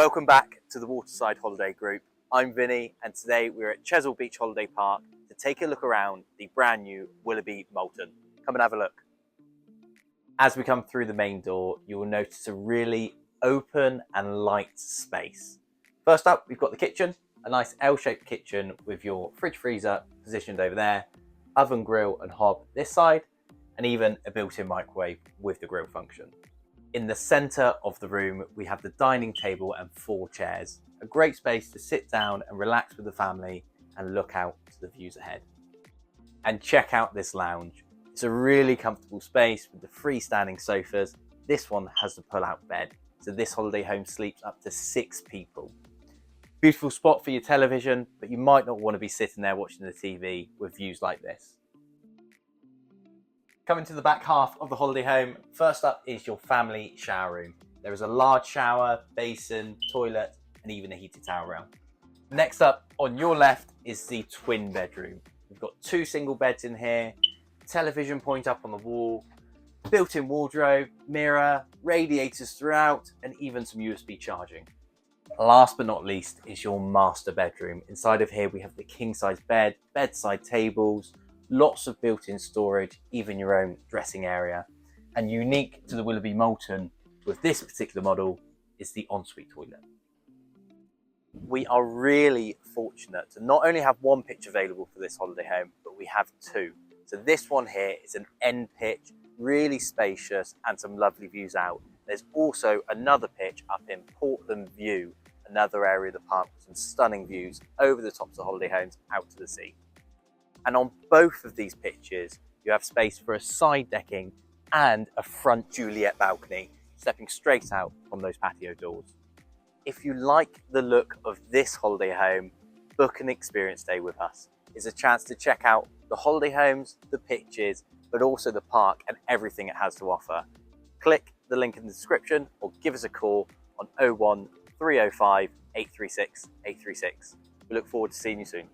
Welcome back to the Waterside Holiday Group. I'm Vinny, and today we're at Chesil Beach Holiday Park to take a look around the brand new Willerby Malton. Come and have a look. As we come through the main door, you will notice a really open and light space. First up, we've got the kitchen, a nice L-shaped kitchen with your fridge freezer positioned over there, oven, grill and hob this side, and even a built-in microwave with the grill function. In the centre of the room, we have the dining table and 4 chairs. A great space to sit down and relax with the family and look out to the views ahead. And check out this lounge. It's a really comfortable space with the freestanding sofas. This one has the pull-out bed, so this holiday home sleeps up to 6 people. Beautiful spot for your television, but you might not want to be sitting there watching the TV with views like this. Coming to the back half of the holiday home, first up is your family shower room. There is a large shower, basin, toilet, and even a heated towel rail. Next up, on your left, is the twin bedroom. We've got 2 single beds in here, television point up on the wall, built-in wardrobe, mirror, radiators throughout, and even some USB charging. Last but not least is your master bedroom. Inside of here, we have the king-size bed, bedside tables, lots of built-in storage, even your own dressing area. And unique to the Willerby Malton with this particular model is the ensuite toilet. We are really fortunate to not only have one pitch available for this holiday home, but we have 2. So this one here is an end pitch, really spacious and some lovely views out. There's also another pitch up in Portland View, another area of the park with some stunning views over the tops of holiday homes out to the sea. And on both of these pitches, you have space for a side decking and a front Juliet balcony, stepping straight out from those patio doors. If you like the look of this holiday home, book an experience day with us. It's a chance to check out the holiday homes, the pitches, but also the park and everything it has to offer. Click the link in the description or give us a call on 01 305 836 836. We look forward to seeing you soon.